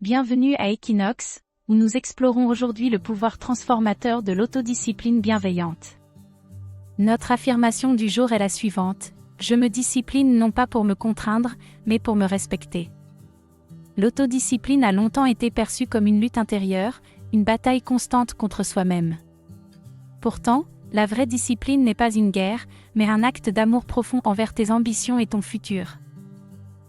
Bienvenue à Equinox, où nous explorons aujourd'hui le pouvoir transformateur de l'autodiscipline bienveillante. Notre affirmation du jour est la suivante: je me discipline non pas pour me contraindre, mais pour me respecter. L'autodiscipline a longtemps été perçue comme une lutte intérieure, une bataille constante contre soi-même. Pourtant, la vraie discipline n'est pas une guerre, mais un acte d'amour profond envers tes ambitions et ton futur.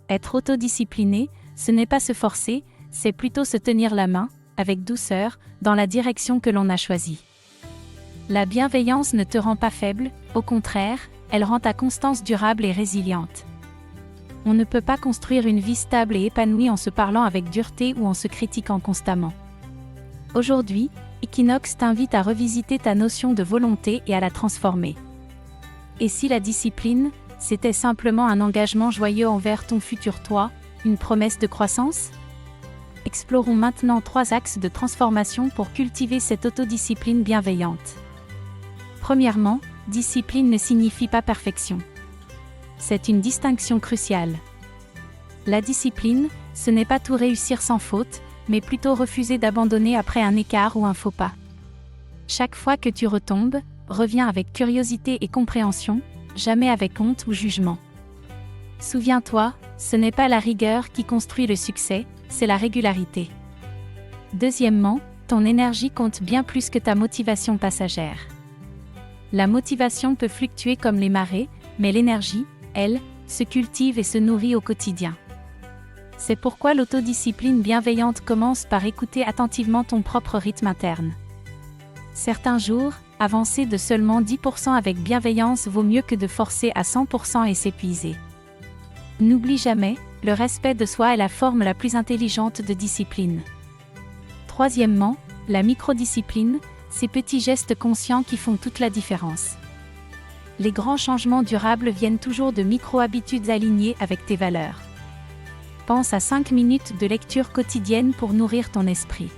Être autodiscipliné, ce n'est pas se forcer, c'est plutôt se tenir la main, avec douceur, dans la direction que l'on a choisie. La bienveillance ne te rend pas faible, au contraire, elle rend ta constance durable et résiliente. On ne peut pas construire une vie stable et épanouie en se parlant avec dureté ou en se critiquant constamment. Aujourd'hui, Equinox t'invite à revisiter ta notion de volonté et à la transformer. Et si la discipline, c'était simplement un engagement joyeux envers ton futur toi, une promesse de croissance ? Explorons maintenant 3 axes de transformation pour cultiver cette autodiscipline bienveillante. Premièrement, discipline ne signifie pas perfection. C'est une distinction cruciale. La discipline, ce n'est pas tout réussir sans faute, mais plutôt refuser d'abandonner après un écart ou un faux pas. Chaque fois que tu retombes, reviens avec curiosité et compréhension, jamais avec honte ou jugement. Souviens-toi, ce n'est pas la rigueur qui construit le succès, c'est la régularité. Deuxièmement, ton énergie compte bien plus que ta motivation passagère. La motivation peut fluctuer comme les marées, mais l'énergie, elle, se cultive et se nourrit au quotidien. C'est pourquoi l'autodiscipline bienveillante commence par écouter attentivement ton propre rythme interne. Certains jours, avancer de seulement 10% avec bienveillance vaut mieux que de forcer à 100% et s'épuiser. N'oublie jamais, le respect de soi est la forme la plus intelligente de discipline. Troisièmement, la microdiscipline, ces petits gestes conscients qui font toute la différence. Les grands changements durables viennent toujours de micro-habitudes alignées avec tes valeurs. Pense à 5 minutes de lecture quotidienne pour nourrir ton esprit.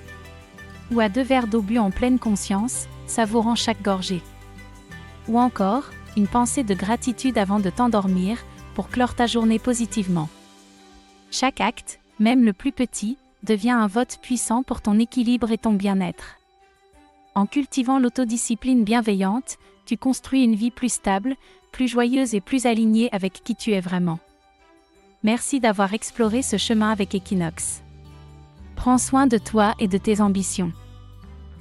Ou à 2 verres d'eau bu en pleine conscience, savourant chaque gorgée. Ou encore, une pensée de gratitude avant de t'endormir, pour clore ta journée positivement. Chaque acte, même le plus petit, devient un vote puissant pour ton équilibre et ton bien-être. En cultivant l'autodiscipline bienveillante, tu construis une vie plus stable, plus joyeuse et plus alignée avec qui tu es vraiment. Merci d'avoir exploré ce chemin avec Equinox. Prends soin de toi et de tes ambitions.